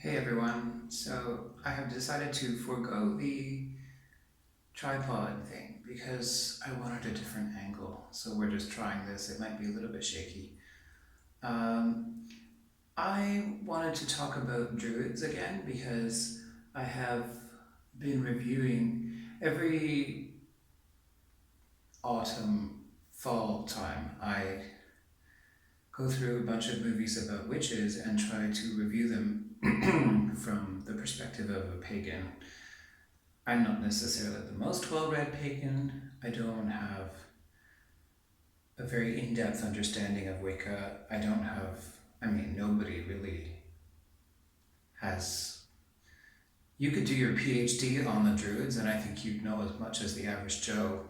Hey everyone, so I have decided to forego the tripod thing because I wanted a different angle. So we're just trying this. It might be a little bit shaky. Um, I wanted to talk about druids again because I have been reviewing every autumn, fall time. I go through a bunch of movies about witches and try to review them from the perspective of a pagan. I'm not necessarily the most well read pagan. I don't have a very in depth understanding of Wicca. Nobody really has. You could do your PhD on the Druids, and I think you'd know as much as the average Joe,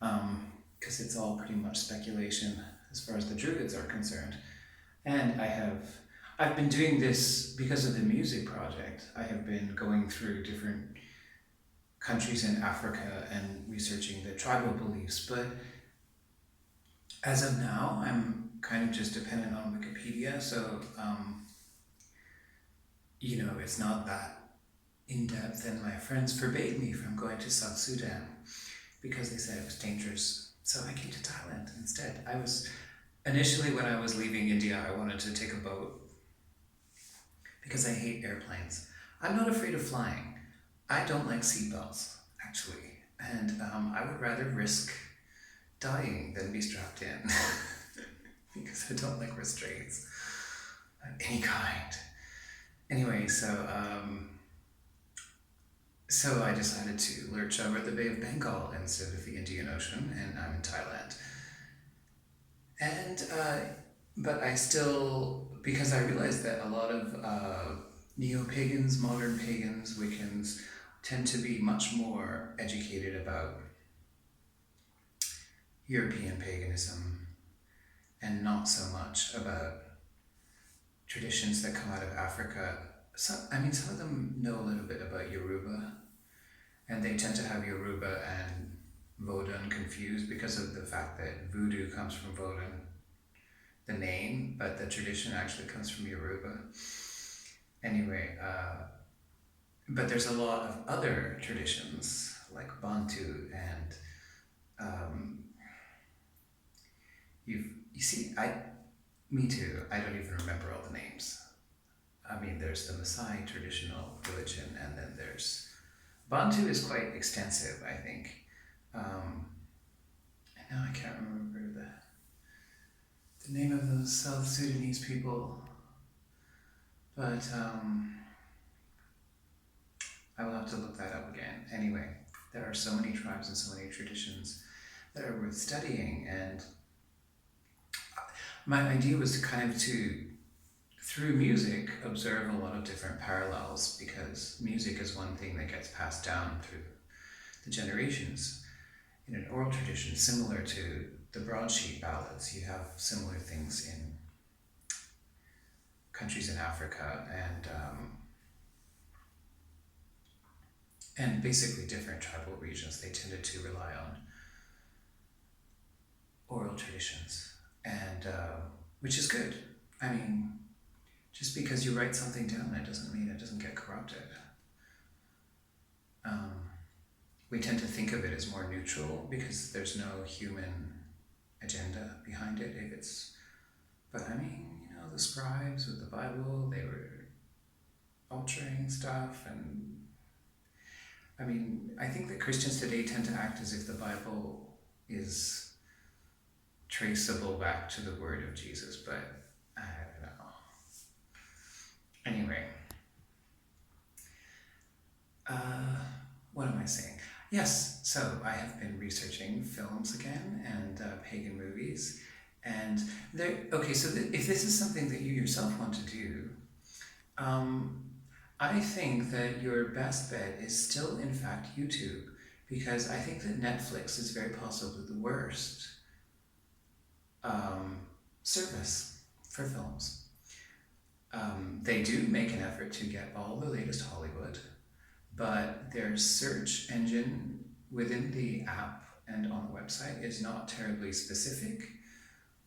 because it's all pretty much speculation as far as the Druids are concerned. And I've been doing this because of the music project. I have been going through different countries in Africa and researching the tribal beliefs, but as of now, I'm kind of just dependent on Wikipedia, so it's not that in depth. And my friends forbade me from going to South Sudan because they said it was dangerous. So I came to Thailand instead. I was initially when I was leaving India, I wanted to take a boat because I hate airplanes. I'm not afraid of flying. I don't like seatbelts actually, and I would rather risk dying than be strapped in because I don't like restraints of any kind. Anyway, so I decided to lurch over the Bay of Bengal instead of the Indian Ocean, and I'm in Thailand. And but I still, because I realized that a lot of neo pagans, modern pagans, Wiccans tend to be much more educated about European paganism and not so much about traditions that come out of Africa. Some of them know a little bit about Yoruba, and they tend to have Yoruba and Vodun confused because of the fact that voodoo comes from Vodun, the name, but the tradition actually comes from Yoruba. Anyway, but there's a lot of other traditions like Bantu and um, you see, me too. I don't even remember all the names. There's the Maasai traditional religion, and then there's Bantu is quite extensive, I think. Um, and now I can't remember the name of those South Sudanese people, but I will have to look that up again. Anyway, there are so many tribes and so many traditions that are worth studying, and my idea was through music, observe a lot of different parallels because music is one thing that gets passed down through the generations in an oral tradition, similar to the broadsheet ballads. You have similar things in countries in Africa and basically different tribal regions. They tended to rely on oral traditions, and which is good. I mean, just because you write something down, it doesn't mean it doesn't get corrupted. Um, we tend to think of it as more neutral because there's no human agenda behind it. If it's, but the scribes with the Bible, they were altering stuff, and I think that Christians today tend to act as if the Bible is traceable back to the word of Jesus, but I don't know. Anyway, what am I saying? Yes, so I have been researching films again and pagan movies, and okay. So if this is something that you yourself want to do, um, I think that your best bet is still, in fact, YouTube, because I think that Netflix is very possibly the worst um, service for films. They do make an effort to get all the latest Hollywood, but their search engine within the app and on the website is not terribly specific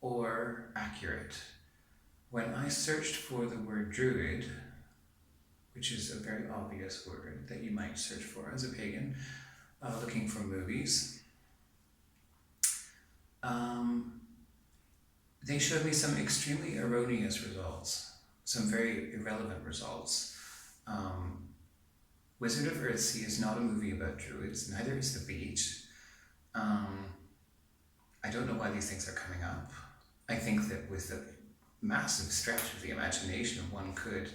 or accurate. When I searched for the word druid, which is a very obvious word that you might search for as a pagan, looking for movies. They showed me some extremely erroneous results, some very irrelevant results. Wizard of Earthsea is not a movie about druids, neither is The Beach. I don't know why these things are coming up. I think that with a massive stretch of the imagination, one could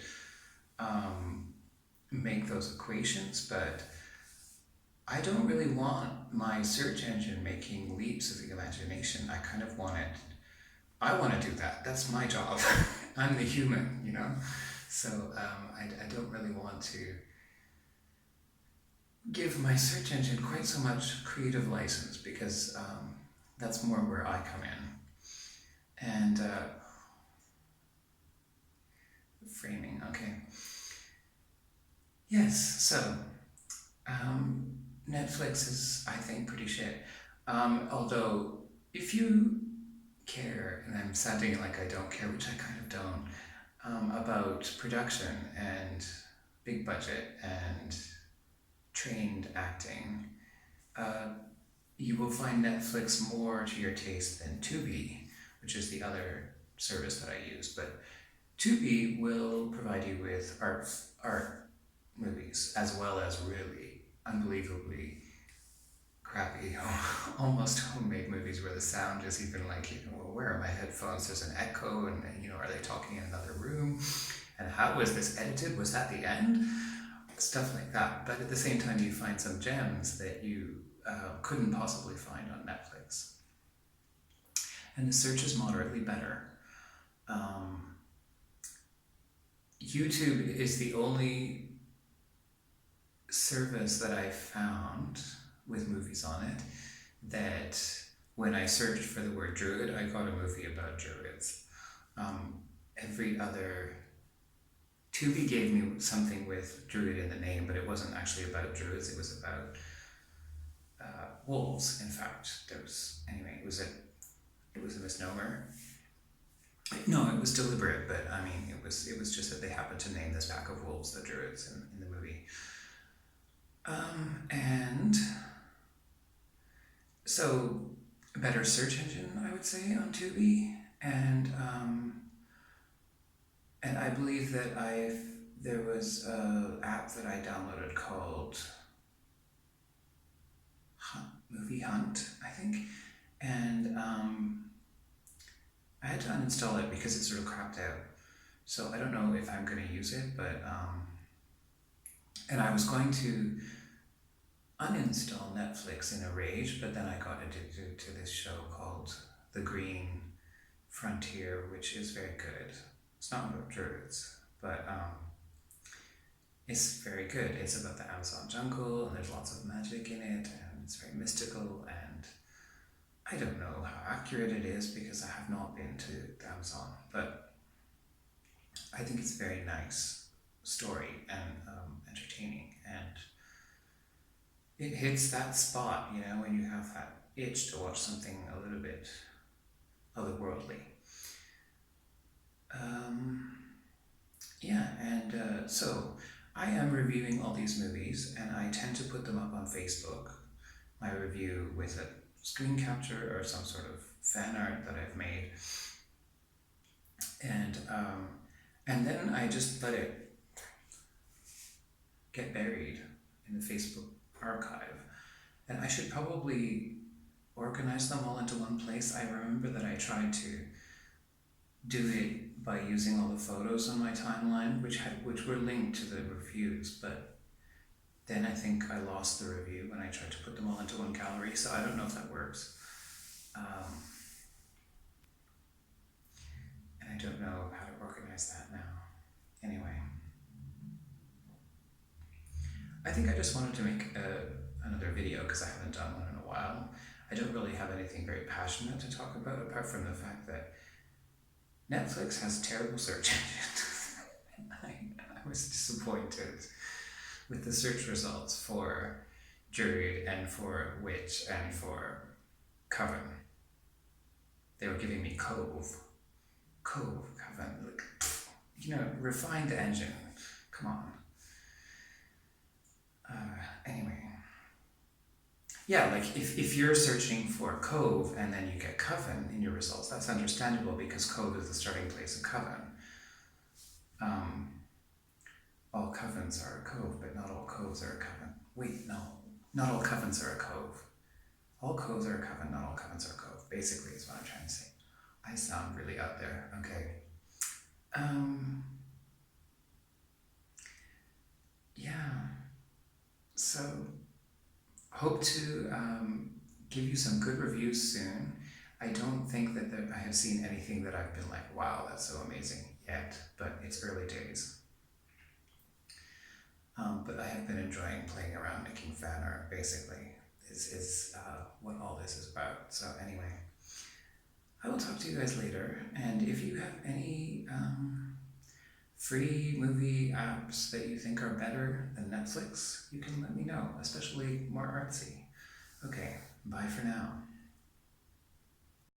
make those equations, but I don't really want my search engine making leaps of the imagination. I kind of want it. I want to do that. That's my job. I'm the human, you know? So I don't really want to give my search engine quite so much creative license, because that's more where I come in. And framing, okay. Yes, so Netflix is, I think, pretty shit. Although, if you care, and I'm sounding like I don't care, which I kind of don't, about production and big budget and trained acting, you will find Netflix more to your taste than Tubi, which is the other service that I use. But Tubi will provide you with art movies, as well as really unbelievably crappy, almost homemade movies where the sound is even like, well, where are my headphones? There's an echo, and are they talking in another room? And how was this edited? Was that the end? Stuff like that. But at the same time, you find some gems that you couldn't possibly find on Netflix. And the search is moderately better. YouTube is the only service that I found with movies on it that when I searched for the word druid, I got a movie about druids. Every other... Tubi gave me something with druid in the name, but it wasn't actually about druids, it was about wolves, in fact. Anyway, it was a misnomer. No, it was deliberate, but I mean, it was just that they happened to name this pack of wolves the druids in the movie. And so, a better search engine, I would say, on Tubi, and I believe that there was an app that I downloaded called Movie Hunt, I think, and I had to uninstall it because it sort of crapped out. So I don't know if I'm going to use it, but and I was going to uninstall Netflix in a rage, but then I got addicted to this show called The Green Frontier, which is very good. It's not about druids, but it's very good. It's about the Amazon jungle, and there's lots of magic in it, and it's very mystical, and I don't know how accurate it is because I have not been to the Amazon, but I think it's a very nice story and entertaining, and it hits that spot, when you have that itch to watch something a little bit otherworldly. So I am reviewing all these movies, and I tend to put them up on Facebook, my review with a screen capture or some sort of fan art that I've made, and then I just let it get buried in the Facebook archive. And I should probably organize them all into one place. I remember that I tried to do it by using all the photos on my timeline, which were linked to the reviews, but then I think I lost the review when I tried to put them all into one gallery, so I don't know if that works. And I don't know how to organize that now. Anyway, I think I just wanted to make another video because I haven't done one in a while. I don't really have anything very passionate to talk about, apart from the fact that Netflix has terrible search engine. I was disappointed with the search results for druid and for witch and for coven. They were giving me coven, like, refine the engine, come on. Anyway. Yeah, like if you're searching for Cove and then you get Coven in your results, that's understandable because Cove is the starting place of Coven. Um, all covens are a cove, but not all coves are a coven. Wait, no. Not all covens are a cove. All coves are a coven, not all covens are a cove. Basically, is what I'm trying to say. I sound really out there. Okay. Yeah. So, hope to give you some good reviews soon. I don't think that I have seen anything that I've been like, wow, that's so amazing yet, but it's early days. But I have been enjoying playing around making fan art, basically, is what all this is about. So anyway, I will talk to you guys later, and if you have any free movie apps that you think are better than Netflix, you can let me know, especially more artsy. Okay, bye for now.